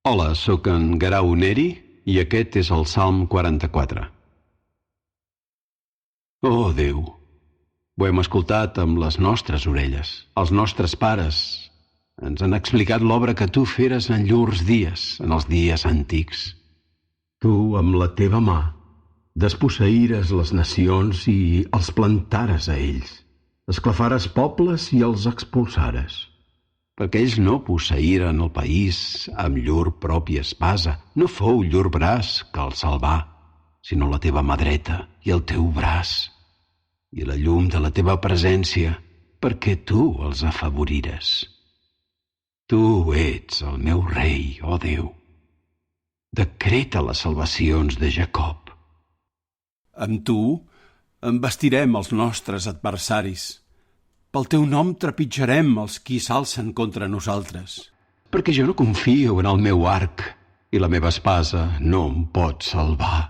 Hola, sóc en Guerau Neri i aquest és el Salm 44. Oh, Déu, ho hem escoltat amb les nostres orelles. Els nostres pares ens han explicat l'obra que tu feres en llurs dies, en els dies antics. Tu, amb la teva mà, desposseïres les nacions i els plantares a ells. Esclafares pobles i els expulsares. Perquè ells no posseïren el país amb llur pròpia espasa. No fou llur braç que el salvà, sinó la teva mà dreta i el teu braç, i la llum de la teva presència, perquè tu els afavorires. Tu ets el meu rei, ó Déu. Decreta les salvacions de Jacob. Amb tu embestirem els nostres adversaris. Pel teu nom trepitjarem els qui s'alcen contra nosaltres. Perquè jo no confio en el meu arc i la meva espasa no em pot salvar.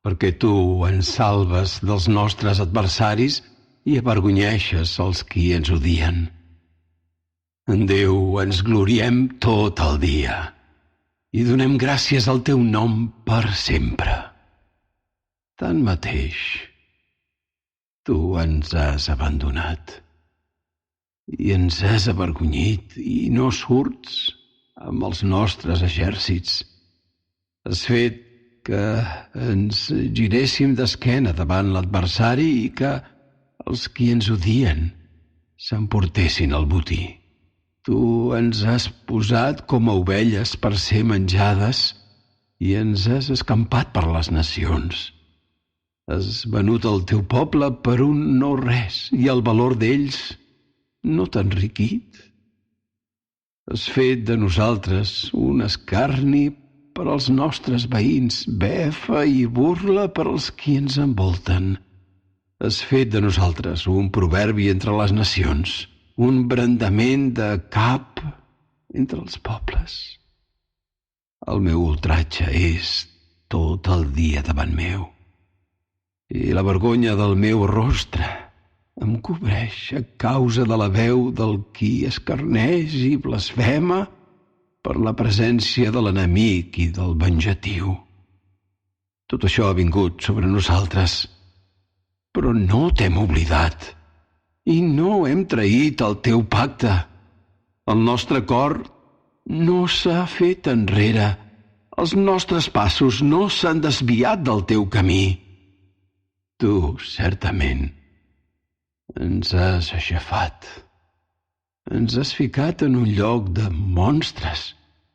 Perquè tu ens salves dels nostres adversaris i avergonyeixes els qui ens odien. En Déu ens gloriem tot el dia i donem gràcies al teu nom per sempre. Tanmateix, tu ens has abandonat i ens has avergonyit i no surts amb els nostres exèrcits. Has fet que ens giréssim d'esquena davant l'adversari i que els qui ens odien s'emportessin el botí. Tu ens has posat com a ovelles per ser menjades i ens has escampat per les nacions. Has venut el teu poble per un no res i el valor d'ells no t'ha enriquit. Has fet de nosaltres un escarni per als nostres veïns, befa i burla per als qui ens envolten. Has fet de nosaltres un proverbi entre les nacions, un brandament de cap entre els pobles. El meu ultratge és tot el dia davant meu, i la vergonya del meu rostre em cobreix a causa de la veu del qui escarneix i blasfema per la presència de l'enemic i del venjatiu. Tot això ha vingut sobre nosaltres, però no t'hem oblidat i no hem traït el teu pacte. El nostre cor no s'ha fet enrere, els nostres passos no s'han desviat del teu camí. Tu, certament, ens has aixafat. Ens has ficat en un lloc de monstres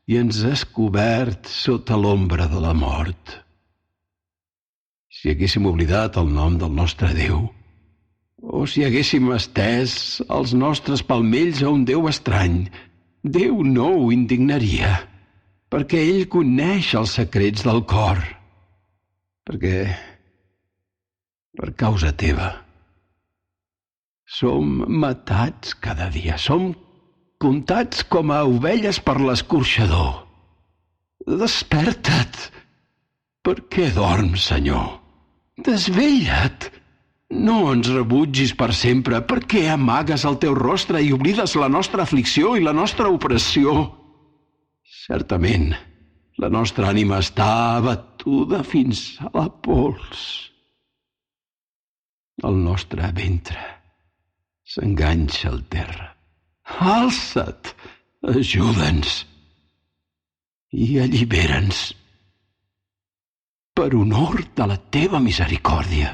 i ens has cobert sota l'ombra de la mort. Si haguéssim oblidat el nom del nostre Déu, o si haguéssim estès els nostres palmells a un Déu estrany, Déu no ho indignaria, perquè ell coneix els secrets del cor. Perquè, per causa teva, som matats cada dia, som comptats com a ovelles per l'escorxador. Desperta't! Per què dorms, Senyor? Desvella't! No ens rebutgis per sempre. Per què amagues el teu rostre i oblides la nostra aflicció i la nostra opressió? Certament, la nostra ànima està abatuda fins a la pols. El nostre ventre s'enganxa al terra. Alça't, ajuda'ns i allibera'ns per honor de la teva misericòrdia.